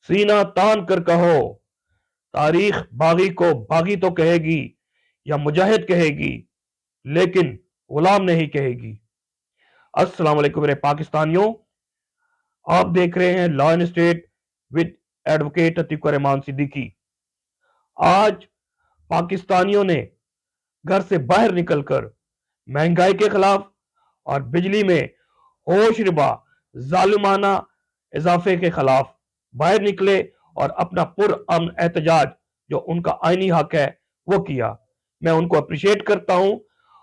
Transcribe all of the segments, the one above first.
सीना तान कर कहो, तारीख बागी को बागी तो कहेगी या मुजाहिद कहेगी, लेकिन गुलाम नहीं कहेगी। अस्सलाम वालेकुम मेरे पाकिस्तानियों, आप देख रहे हैं law and state with advocate Atiq Rahman Siddiqui. आज पाकिस्तानियों ने घर से बाहर निकलकर महंगाई के खिलाफ और बिजली में होश रिबा जालिमाना इजाफे के खिलाफ बाहर निकले और अपना पुरअमन एहतजाज जो उनका आईनी हक है वो किया। मैं उनको अप्रिशिएट करता हूं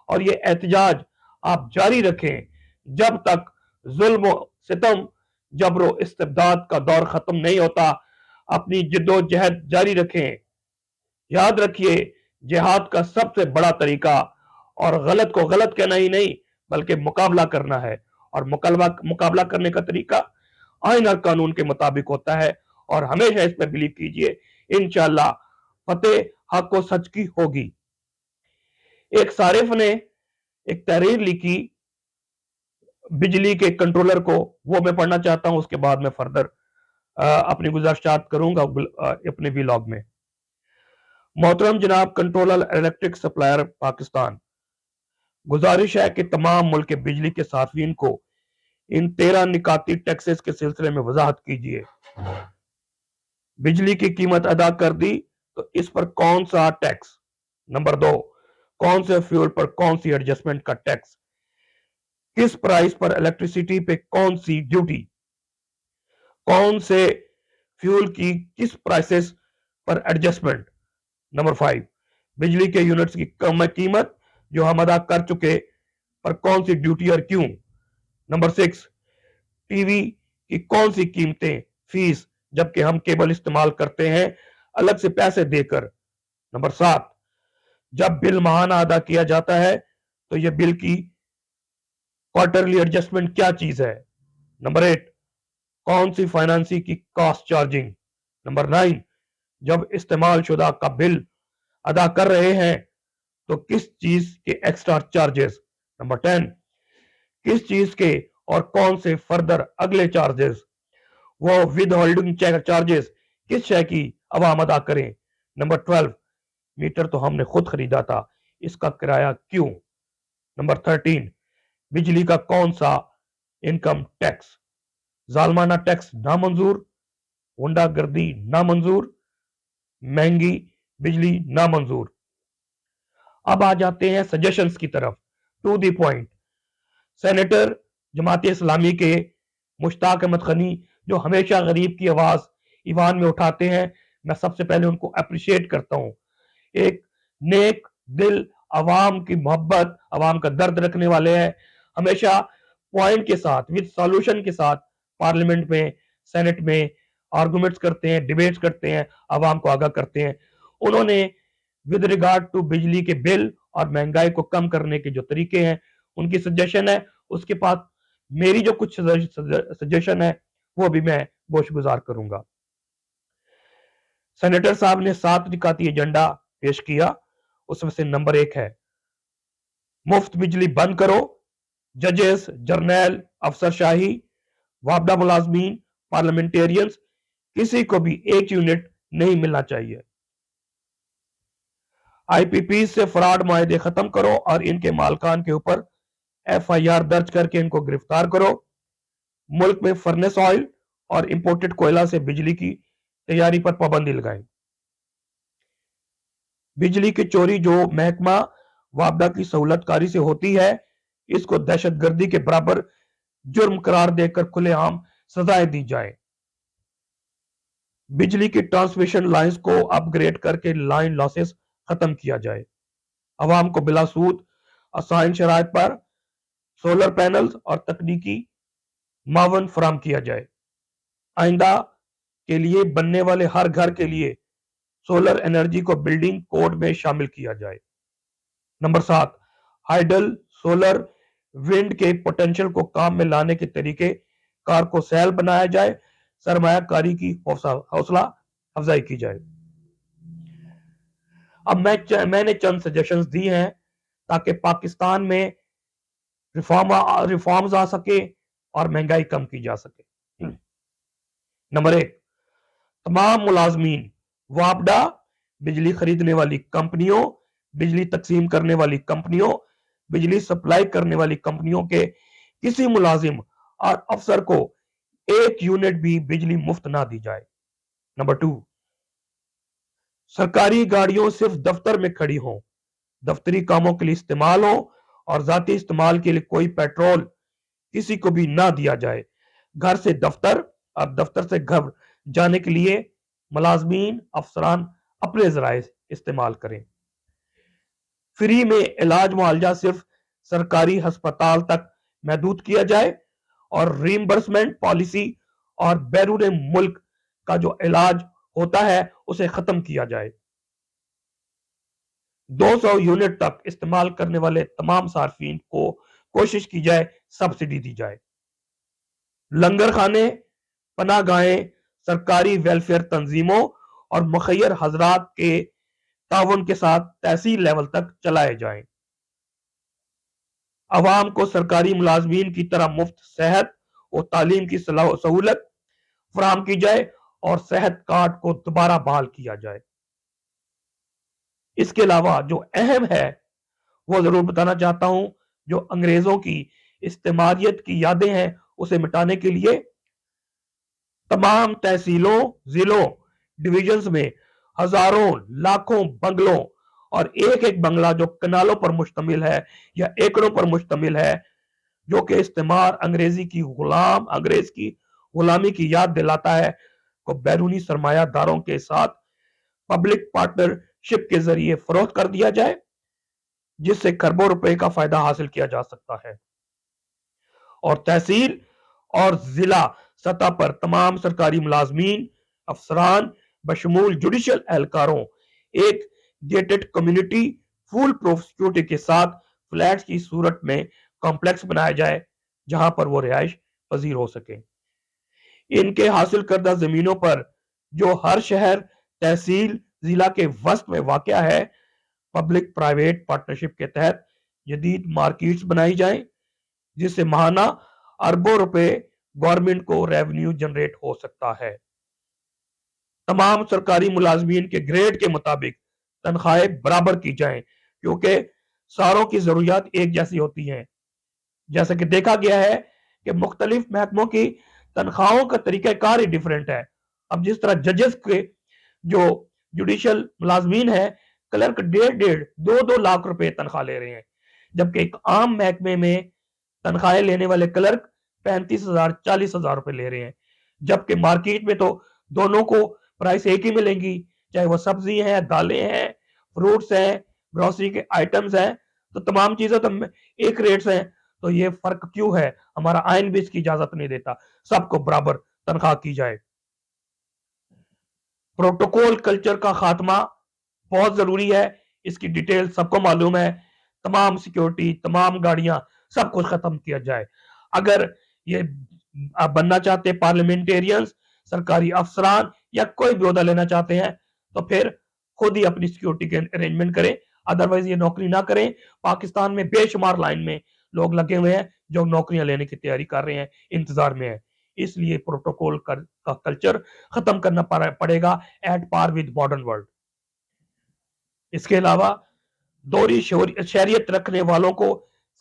और ये एहतजाज आप जारी रखें जब तक जुल्म सितम जबरो इस्तिबदाद का दौर खत्म नहीं होता। अपनी जिद्दोजहद जारी रखें। याद रखिए, जिहाद का सबसे बड़ा तरीका और गलत को गलत कहना ही नहीं बल्कि मुकाबला करना है, और मुकाबला करने का तरीका आइन और कानून के मुताबिक होता है। और हमेशा इस पर बिलीव कीजिए, इंशाअल्लाह फतेह हक व सच की होगी। एक सारिफ ने एक तहरीर लिखी बिजली के कंट्रोलर को, वो मैं पढ़ना चाहता हूं, उसके बाद मैं फर्दर अपनी गुजारिशात करूंगा अपने व्लॉग में। मोहतरम जनाब कंट्रोलर इलेक्ट्रिक सप्लायर पाकिस्तान, गुजारिश है कि तमाम मुल्क के बिजली के सार्फिन को इन 13 निकाती टैक्सेस के सिलसिले में वजाहत कीजिए। बिजली की कीमत अदा कर दी तो इस पर कौन सा टैक्स? नंबर 2, कौन से फ्यूल पर कौन सी एडजस्टमेंट का टैक्स? किस प्राइस पर इलेक्ट्रिसिटी पे कौन सी ड्यूटी? कौन से फ्यूल की किस प्राइसेस पर एडजस्टमेंट? नंबर 5, बिजली के यूनिट्स की कम कीमत जो हम अदा कर चुके पर कौन सी ड्यूटी और क्यों? नंबर 6, टीवी की कौन सी कीमतें फीस जबकि हम केबल इस्तेमाल करते हैं अलग से पैसे देकर? नंबर 7, जब बिल माहाना अदा किया जाता है तो यह बिल की क्वार्टरली एडजस्टमेंट क्या चीज है? नंबर 8, कौन सी फाइनेंसी की कॉस्ट चार्जिंग? नंबर 9, जब इस्तेमाल शुदा का बिल अदा कर रहे हैं तो किस चीज के एक्स्ट्रा चार्जेस? नंबर 10, किस चीज के और कौन से फर्दर अगले चार्जेस? वो विद होल्डिंग चार्जेस किस शय की अवाम अदा करें? नंबर 12, मीटर तो हमने खुद खरीदा था, इसका किराया क्यों? नंबर 13, बिजली का कौन सा इनकम टैक्स? जालमाना टैक्स नामंजूर, गुंडागर्दी नामंजूर, महंगी बिजली नामंजूर। अब आ जाते हैं सजेशंस की तरफ, to the point. Senator Jamaat Islami के मुश्ताक अहमद खनी जो हमेशा गरीब की आवाज ईवान में उठाते हैं, मैं सबसे पहले उनको अप्रिशिएट करता हूं। एक नेक दिल, आवाम की मोहब्बत, आवाम का दर्द रखने वाले हैं। हमेशा पॉइंट के साथ विद सॉल्यूशन के साथ पार्लियामेंट में, सेनेट में आर्गुमेंट्स करते हैं, डिबेट्स करते हैं, आवाम को आगाह करते हैं। उन्होंने विद रिगार्ड टू बिजली के बिल और महंगाई को कम करने के जो तरीके हैं, उनकी सजेशन है, उसके बाद मेरी जो कुछ सजेशन है वो भी मैं गोशगुजार करूंगा। सेनेटर साहब ने 7 निकाती एजेंडा पेश किया, उसमें से नंबर 1 है मुफ्त बिजली बंद करो। जजेस, जर्नैल, अफसरशाही, वापडा मुलाजमीन, पार्लियामेंटेरियंस, किसी को भी एक यूनिट नहीं मिलना चाहिए। आईपीपी से फ्रॉड मायदे खत्म करो और इनके मालकान के ऊपर एफआईआर दर्ज करके इनको गिरफ्तार करो। मुल्क में फर्नेस ऑयल और इंपोर्टेड कोयला से बिजली की तैयारी पर पाबंदी लगाएं। बिजली की चोरी जो महकमा वापडा की सहूलतकारी से होती है, इसको दहशतगर्दी के बराबर जुर्म करार देकर खुलेआम सजाएं दी जाए। बिजली की ट्रांसमिशन लाइंस को अपग्रेड करके लाइन लॉसेस खत्म किया जाए। अवाम को बिला सूद आसान शराइत पर सोलर पैनल्स और तकनीकी मावन फराम किया जाए। आइंदा के लिए बनने वाले हर घर के लिए सोलर एनर्जी को बिल्डिंग कोड में शामिल किया जाए। नंबर 7, हाइडल, सोलर, विंड के पोटेंशियल को काम में लाने के तरीके कार को सहल बनाया जाए, सरमायाकारी की हौसला अफजाई की जाए। अब मैंने चंद सजेशंस दी हैं ताकि पाकिस्तान में रिफॉर्म्स आ सके और महंगाई कम की जा सके। नंबर 1, तमाम मुलाजमीन वापडा, बिजली खरीदने वाली कंपनियों, बिजली तकसीम करने वाली कंपनियों, बिजली सप्लाई करने वाली कंपनियों के किसी मुलाजिम और अफसर को 1 यूनिट भी बिजली मुफ्त ना दी जाए। नंबर 2, सरकारी गाड़ियों सिर्फ दफ्तर में खड़ी हों, दफ्तरी कामों के लिए इस्तेमाल हो और जाती इस्तेमाल के लिए कोई पेट्रोल किसी को भी ना दिया जाए। घर से दफ्तर और दफ्तर से घर जाने के लिए मुलाजमीन अफसरान अपने जराए इस्तेमाल करें। फ्री में इलाज मुआवजा सिर्फ सरकारी अस्पताल तक महदूद किया जाए और रीइंबर्समेंट पॉलिसी और बैरून मुल्क का जो इलाज होता है उसे खत्म किया जाए। 200 यूनिट तक इस्तेमाल करने वाले तमाम सार्फिन को कोशिश की जाए सब्सिडी दी जाए। लंगर खाने, पनाहगाहें सरकारी वेलफेयर तंजीमों और मुखैर हजरात के ताउन के साथ तहसील लेवल तक चलाए जाएं। अवाम को सरकारी मुलाजमीन की तरह मुफ्त सेहत और तालीम की सहूलत फराहम की जाए और सेहत कार्ड को दोबारा बहाल किया जाए। इसके अलावा जो अहम है वो जरूर बताना चाहता हूं, जो अंग्रेजों की इस्तेमारियत की यादें हैं उसे मिटाने के लिए तमाम तहसीलों, जिलों, डिविजन्स में हजारों लाखों बंगलों और एक एक बंगला जो कनालों पर मुश्तमिल है या एकड़ों पर मुश्तमिल है, जो कि इस्तेमार अंग्रेज की गुलामी की याद दिलाता है, को बैरूनी सरमायादारों के साथ पब्लिक पार्टनरशिप के जरिए फरोख्त कर दिया जाए, जिससे खरबों रुपए का फायदा हासिल किया जा सकता है। और तहसील और जिला सतह पर तमाम सरकारी मुलाजमीन अफसरान बशमूल जुडिशल एहलकारों एक gated community full proof security के साथ फ्लैट्स की सूरत में कॉम्प्लेक्स बनाया जाए जहां पर वो रिहाइश पजीर हो सके। इनके हासिल करदा जमीनों पर जो हर शहर तहसील जिला के वस्त में वाक़या है, पब्लिक प्राइवेट पार्टनरशिप के तहत जदीद मार्केट्स बनाई जाएं, जिससे माहाना अरबों रुपए गवर्नमेंट को रेवेन्यू जनरेट हो सकता है। तमाम सरकारी मुलाजमीन के ग्रेड के मुताबिक तनख्वाहें बराबर की जाएं, क्योंकि सारों की जरूरियात एक जैसी होती हैं। जैसा कि देखा गया है कि मुख्तलिफ महकमों की तनख्वाहों का तरीकाकार ही डिफरेंट है। अब जिस तरह जजेस के जो जुडिशियल मुलाजमीन है, क्लर्क 1.5-2 लाख रुपए तनख्वाह ले रहे हैं, जबकि एक आम महकमे में तनख्वाहें लेने वाले क्लर्क 35,000-40,000 रुपए ले रहे हैं, जबकि मार्केट में तो दोनों को प्राइस एक ही मिलेंगी, चाहे वो सब्जी है, दालें हैं, फ्रूट्स हैं, ग्रोसरी के आइटम्स हैं, तो तमाम चीजें तो एक रेट्स हैं। तो ये फर्क क्यों है? हमारा आइन भी इसकी इजाजत नहीं देता, सबको बराबर तनख्वाह की जाए। प्रोटोकॉल कल्चर का खात्मा बहुत जरूरी है, इसकी डिटेल सबको मालूम है। तमाम सिक्योरिटी, तमाम गाड़ियां, सब कुछ खत्म किया जाए। अगर ये आप बनना चाहते हैं पार्लियामेंटेरियंस, सरकारी अफसरान या कोई भी ओहदा लेना चाहते हैं, तो फिर खुद ही अपनी सिक्योरिटी के अरेंजमेंट करें, अदरवाइज ये नौकरी ना करें। पाकिस्तान में बेशुमार लाइन में लोग लगे हुए हैं जो नौकरियां लेने की तैयारी कर रहे हैं, इंतजार में है। इसलिए प्रोटोकॉल का कल्चर खत्म करना पड़ेगा at par with modern world. इसके अलावा दोहरी शहरियत रखने वालों को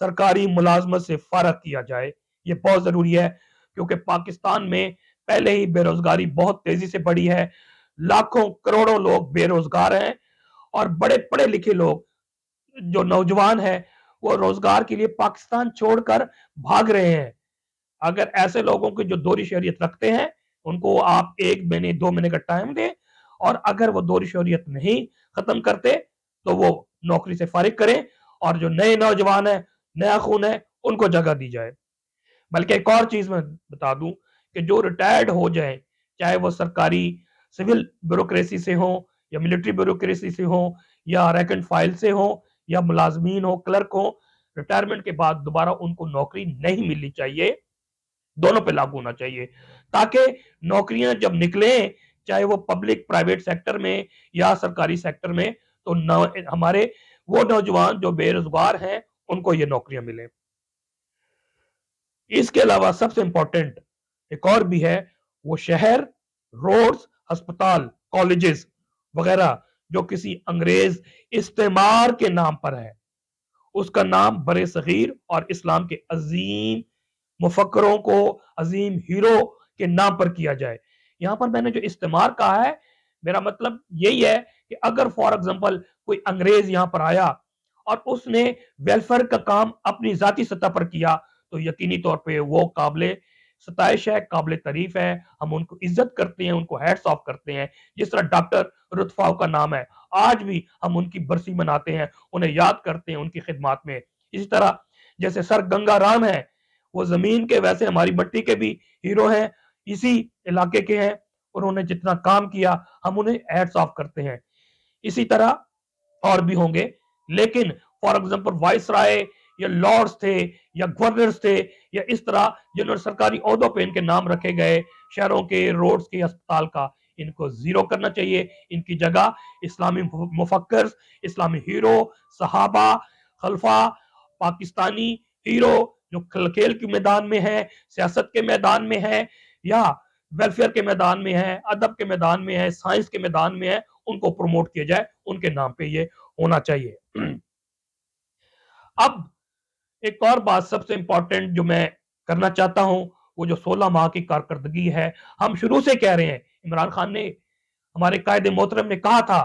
सरकारी मुलाजमत से फारग किया जाए, ये बहुत जरूरी है, क्योंकि पाकिस्तान में पहले ही बेरोजगारी बहुत तेजी से बढ़ी है। लाखों करोड़ों लोग बेरोजगार हैं और बड़े पढ़े लिखे लोग जो नौजवान हैं वो रोजगार के लिए पाकिस्तान छोड़कर भाग रहे हैं। अगर ऐसे लोगों की जो दोहरी शहरियत रखते हैं, उनको आप 1 महीने 2 महीने का टाइम दें, और अगर वो दोहरी शहरियत नहीं खत्म करते तो वो नौकरी से फारिग करें, और जो नए नौजवान है, नया खून है, उनको जगह दी जाए। बल्कि एक और चीज मैं बता दूं कि जो रिटायर्ड हो जाए, चाहे वो सरकारी सिविल ब्यूरोक्रेसी से हो या मिलिट्री ब्यूरोक्रेसी से हो या रैंक एंड फाइल से हो या मुलाजमीन हो, क्लर्क हो, रिटायरमेंट के बाद दोबारा उनको नौकरी नहीं मिलनी चाहिए। दोनों पे लागू होना चाहिए, ताकि नौकरियां जब निकले, चाहे वो पब्लिक प्राइवेट सेक्टर में या सरकारी सेक्टर में, तो हमारे वो नौजवान जो बेरोजगार हैं उनको ये नौकरियां मिले। इसके अलावा सबसे इंपॉर्टेंट एक और भी है, वो शहर, रोड्स, अस्पताल, कॉलेजेस वगैरह जो किसी अंग्रेज इस्तेमार के नाम पर है, उसका नाम बरे सगीर और इस्लाम के अजीम मुफक्करों को, अजीम हीरो के नाम पर किया जाए। यहां पर मैंने जो इस्तेमार कहा है, मेरा मतलब यही है कि अगर फॉर एग्जांपल कोई अंग्रेज यहां पर आया और उसने वेलफेयर का काम अपनी जाती सतह पर किया, तो यकीनी तौर पे वो काबिले सताइश है, काबिले तारीफ है, हम उनको इज्जत करते हैं, उनको हैट्स ऑफ करते हैं। जिस तरह डॉक्टर रुतफाव का नाम है, आज भी हम उनकी बरसी मनाते हैं, उन्हें याद करते हैं उनकी खिदमत में। इसी तरह जैसे सर गंगा राम है, वो जमीन के वैसे हमारी मट्टी के भी हीरो हैं, इसी इलाके के हैं, उन्होंने जितना काम किया हम उन्हें हैट्स ऑफ करते हैं। इसी तरह और भी होंगे, लेकिन फॉर एग्जांपल वाइसराय या लॉर्ड्स थे या गवर्नर्स थे या इस तरह जिन्होंने सरकारी ओहदों पे इनके नाम रखे गए, शहरों के, रोड्स के, अस्पताल का, इनको जीरो करना चाहिए। इनकी जगह इस्लामी मुफक्किर, इस्लामी हीरो, सहाबा, खलफा, पाकिस्तानी हीरो जो खेल के मैदान में है, सियासत के मैदान में है या वेलफेयर के मैदान में है, अदब के मैदान में है, साइंस के मैदान में है, उनको प्रमोट किया जाए, उनके नाम पे ये होना चाहिए। अब एक और बात सबसे इंपॉर्टेंट जो मैं करना चाहता हूं, वो जो 16 माह की कारकर्दगी है, हम शुरू से कह रहे हैं, इमरान खान ने, हमारे कायदे मोहतरम ने कहा था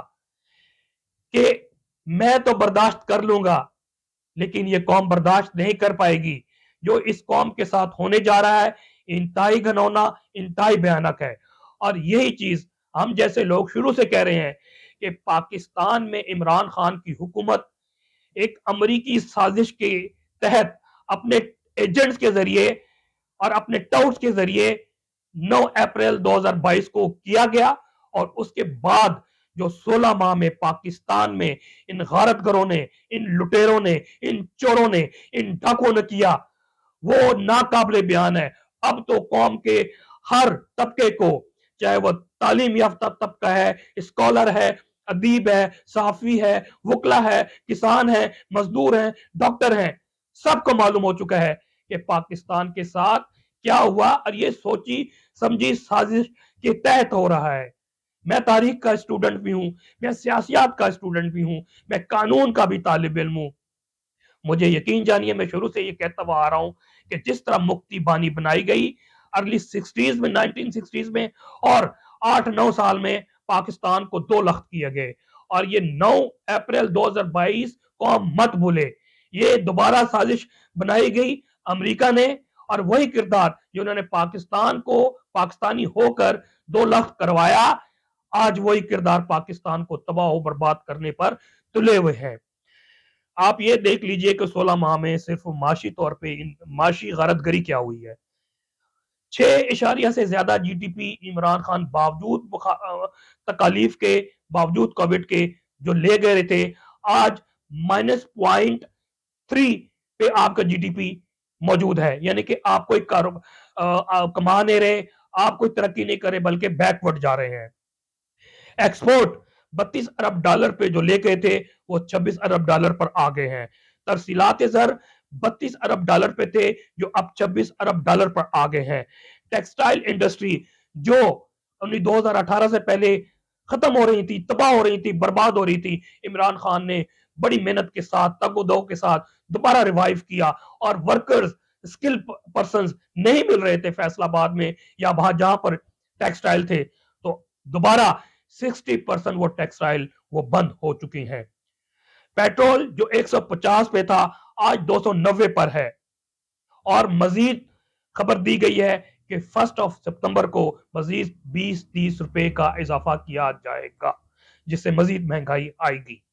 कि मैं तो बर्दाश्त कर लूंगा, लेकिन ये कौम बर्दाश्त नहीं कर पाएगी। जो इस कौम के साथ होने जा रहा है, इंतहाई घिनौना, इंतहाई भयानक है। और यही चीज हम जैसे लोग शुरू से कह रहे हैं कि पाकिस्तान में इमरान खान की हुकूमत एक अमरीकी साजिश के तहत अपने एजेंट्स के जरिए और अपने टाउट्स के जरिए 9 अप्रैल 2022 को किया गया। और उसके बाद जो 16 माह में पाकिस्तान में इन गारतगरों ने, इन लुटेरों ने, इन चोरों ने, इन डाकुओं ने किया, वो नाकाबिले बयान है। अब तो कौम के हर तबके को, चाहे वो तालीम याफ्ता तबका है, स्कॉलर है, अदीब है, सहाफी है, वकला है, किसान है, मजदूर है, डॉक्टर हैं, सबको मालूम हो चुका है कि पाकिस्तान के साथ क्या हुआ और ये सोची समझी साजिश के तहत हो रहा है। मैं तारीख का स्टूडेंट भी हूं, मैं सियासियात का स्टूडेंट भी हूं, मैं कानून का भी तालिब इल्म हूं। मुझे यकीन जानिए, मैं शुरू से ये कहता हुआ आ रहा हूं कि जिस तरह मुक्ति बानी बनाई गई अर्ली 60s में, 1960s में, और 8-9 साल में पाकिस्तान को 2 लख्त किए गए। और ये 9 अप्रैल 2022 को हम मत भूले, ये दोबारा साजिश बनाई गई अमेरिका ने, और वही किरदार जो उन्होंने पाकिस्तान को पाकिस्तानी होकर 2 लख्त करवाया, आज वही किरदार पाकिस्तान को तबाह बर्बाद करने पर तुले हुए हैं। आप ये देख लीजिए कि 16 माह में सिर्फ माशी तौर पे माशी गरदगरी क्या हुई है। 6 से ज्यादा जीडीपी इमरान खान बावजूद तकालीफ के, बावजूद कोविड के जो ले गए थे, आज -0.3 पे आपका जीडीपी मौजूद है। यानी कि आप कोई कमा नहीं रहे, आप कोई तरक्की नहीं करे, बल्कि बैकवर्ड जा रहे हैं। एक्सपोर्ट 32 अरब डॉलर पे जो ले गए थे, वो 26 अरब डॉलर पर आ गए हैं। तरसीलात ज़र 32 अरब डॉलर पे थे, जो अब 26 अरब डॉलर पर आ गए हैं। टेक्सटाइल इंडस्ट्री जो 2018 से पहले खत्म हो रही थी, तबाह हो रही थी, बर्बाद हो रही थी, इमरान खान ने बड़ी मेहनत के साथ, तगोदो के साथ दोबारा रिवाइव किया। और वर्कर्स, स्किल पर्सन नहीं मिल रहे थे फैसलाबाद में या वहां जहां पर टेक्सटाइल थे, तो दोबारा 60% वो टेक्सटाइल वो बंद हो चुकी हैं। पेट्रोल जो 150 पे था, आज 290 पर है। और मजीद खबर दी गई है कि 1 सितंबर को मजीद 20-30 रुपए का इजाफा किया जाएगा, जिससे मजीद महंगाई आएगी।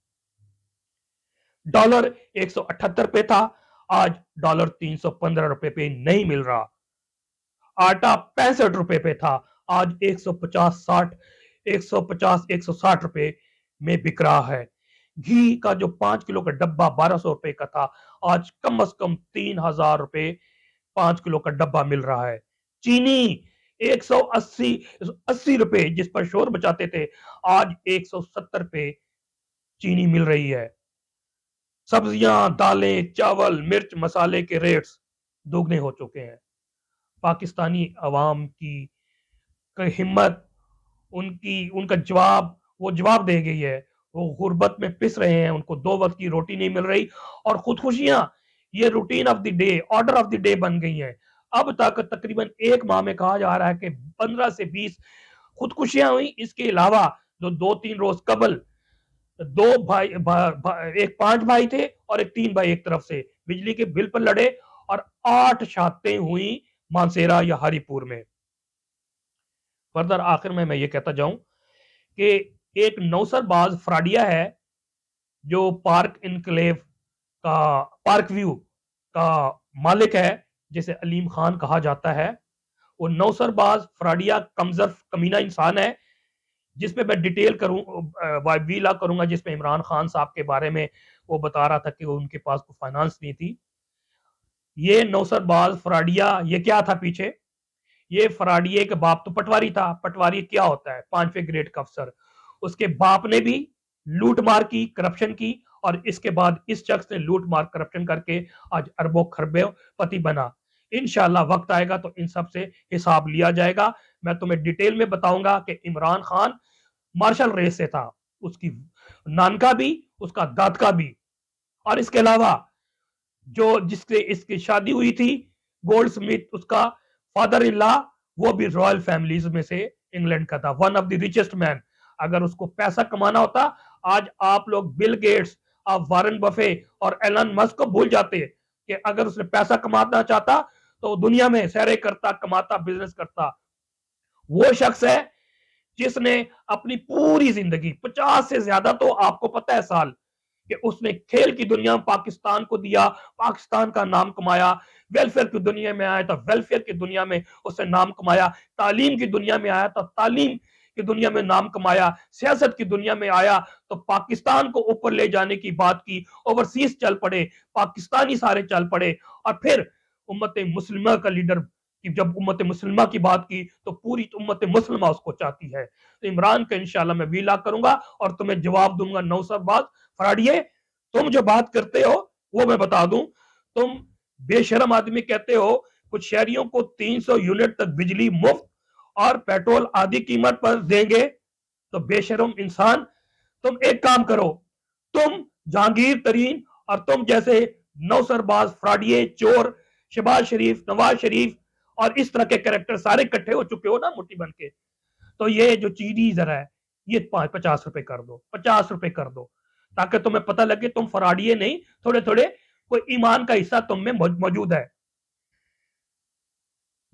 डॉलर 178 पे था, आज डॉलर 315 रुपए पे नहीं मिल रहा। आटा 65 रुपए पे था, आज 150-160 रुपए में बिक रहा है। घी का जो 5 किलो का डब्बा 1200 रुपए का था, आज कम से कम 3000 रुपए 5 किलो का डब्बा मिल रहा है। चीनी 180 रुपए जिस पर शोर बचाते थे, आज 170 पे चीनी मिल रही है। सब्जियां, दालें, चावल, मिर्च, मसाले के रेट्स दोगुने हो चुके हैं। पाकिस्तानी अवाम की हिम्मत, ان کا جواب وہ جواب دے گئی ہے. وہ غربت میں پس رہے ہیں, ان کو 2 وقت کی روٹی نہیں مل رہی, اور خودکشیاں یہ routine of the day, order of the day بن گئی ہیں. اب تک تقریباً 1 ماہ میں کہا جا رہا ہے کہ 15 سے 20 خودکشیاں ہوئی. اس کے علاوہ جو 2-3 روز قبل 2 بھائی, ایک 5 بھائی تھے اور ایک 3 بھائی ایک طرف سے بجلی کے بل پر لڑے, اور 8 شہادتیں ہوئی مانسیرا یا ہری پور میں. فردر آخر میں یہ کہتا جاؤں کہ ایک نوسر باز فراڈیا ہے جو پارک انکلیو کا, پارک ویو کا مالک ہے, جسے علیم خان کہا جاتا ہے. وہ نوسر باز فراڈیا کمزرف کمینہ انسان ہے, جس میں ڈیٹیل کروں ویلا کروں گا, جس میں عمران خان صاحب کے بارے میں وہ بتا رہا تھا کہ ان کے پاس کوئی فائنانس نہیں تھی. یہ نوسر باز فراڈیا یہ کیا تھا پیچھے, یہ فراڈیے کے باپ تو پٹواری تھا. پٹواری کیا ہوتا ہے؟ 5ویں گریڈ کا افسر. اس کے باپ نے بھی لوٹ مار کی, کرپشن کی, اور اس کے بعد اس شخص نے لوٹ مار کرپشن کر کے آج اربوں خربوں پتی بنا. انشاءاللہ وقت آئے گا تو ان سب سے حساب لیا جائے گا. میں تمہیں ڈیٹیل میں بتاؤں گا کہ عمران خان مارشل ریس سے تھا, اس کی نانکا بھی, اس کا دادکا بھی, اور اس کے علاوہ جو جس سے اس کی شادی ہوئی تھی گولڈ سمتھ, اس کا فادر ان لا وہ بھی رائل فیملیز میں سے انگلینڈ کا تھا. One of the richest man. اگر اس کو پیسہ کمانا ہوتا, آج آپ لوگ بل گیٹس, آپ وارن بفے اور ایلن مسک کو بھول جاتے کہ اگر اس نے پیسہ کمانا چاہتا تو دنیا میں سیرے کرتا, کماتا, بزنس کرتا. وہ شخص ہے جس نے اپنی پوری زندگی 50 سے زیادہ تو آپ کو پتہ ہے سال کہ اس نے کھیل کی دنیا میں پاکستان کو دیا, پاکستان کا نام کمایا. ویلفیئر کی دنیا میں آیا تو ویلفیئر کی دنیا میں اس نے نام کمایا. تعلیم کی دنیا میں آیا تو تعلیم کی دنیا میں نام کمایا. سیاست کی دنیا میں آیا تو پاکستان کو اوپر لے جانے کی بات کی. اوورسیز چل پڑے, پاکستانی سارے چل پڑے, اور پھر امت مسلمہ کا لیڈر, جب امت مسلمہ کی بات کی تو پوری امت مسلمہ اس کو چاہتی ہے. تو عمران کا انشاءاللہ میں ویلا کروں گا اور تمہیں جواب دوں گا. نوسر باز فراڈیے, تم جو بات کرتے ہو وہ میں بتا دوں, تم بے شرم آدمی کہتے ہو کچھ شہریوں کو 300 یونٹ تک بجلی مفت اور پیٹرول آدھی قیمت پر دیں گے. تو بے شرم انسان, تم ایک کام کرو, تم جہانگیر ترین اور تم جیسے نوسر باز فراڈیے, چور, شہباز شریف, نواز شریف اور اس طرح کے کریکٹر سارے اکٹھے ہو چکے ہو نا مٹھی بن کے, تو یہ جو چیزی ذرا ہے یہ 50 روپے کر دو, 50 روپے کر دو, تاکہ تمہیں پتہ لگے تم فراڈیے نہیں, تھوڑے تھوڑے کوئی ایمان کا حصہ تم میں موجود ہے.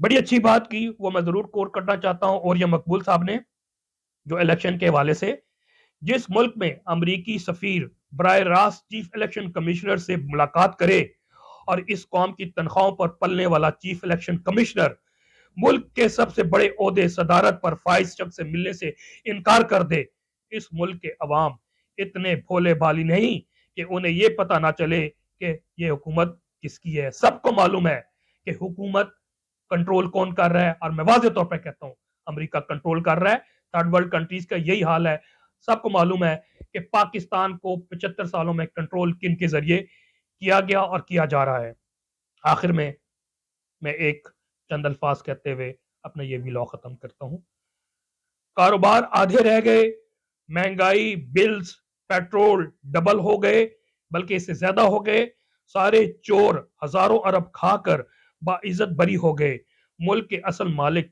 بڑی اچھی بات کی, وہ میں ضرور کوٹ کرنا چاہتا ہوں. اور یہ مقبول صاحب نے جو الیکشن کے حوالے سے, جس ملک میں امریکی سفیر براہ راست چیف الیکشن کمشنر سے ملاقات کرے اور اس قوم کی تنخواہوں پر پلنے والا چیف الیکشن کمشنر ملک کے سب سے بڑے عہدے صدارت پر فائز شخص سے ملنے سے انکار کر دے, اس ملک کے عوام اتنے بھولے بالی نہیں کہ انہیں یہ پتہ نہ چلے کہ یہ حکومت کس کی ہے. سب کو معلوم ہے کہ حکومت کنٹرول کون کر رہا ہے, اور میں واضح طور پہ کہتا ہوں امریکہ کنٹرول کر رہا ہے. تھرڈ ورلڈ کنٹریز کا یہی حال ہے. سب کو معلوم ہے کہ پاکستان کو 75 سالوں میں کنٹرول کن کے ذریعے کیا گیا اور کیا جا رہا ہے. آخر میں ایک چند الفاظ کہتے ہوئے اپنا یہ ویلاگ ختم کرتا ہوں. کاروبار آدھے رہ گئے, مہنگائی, بلز, پیٹرول ڈبل ہو گئے, بلکہ اس سے زیادہ ہو گئے. سارے چور ہزاروں ارب کھا کر باعزت بری ہو گئے. ملک کے اصل مالک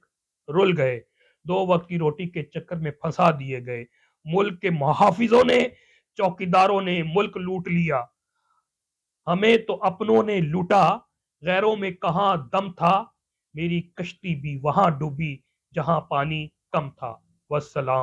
رل گئے, 2 وقت کی روٹی کے چکر میں پھنسا دیے گئے. ملک کے محافظوں نے, چوکیداروں نے ملک لوٹ لیا. ہمیں تو اپنوں نے لوٹا, غیروں میں کہاں دم تھا. میری کشتی بھی وہاں ڈوبی جہاں پانی کم تھا. والسلام.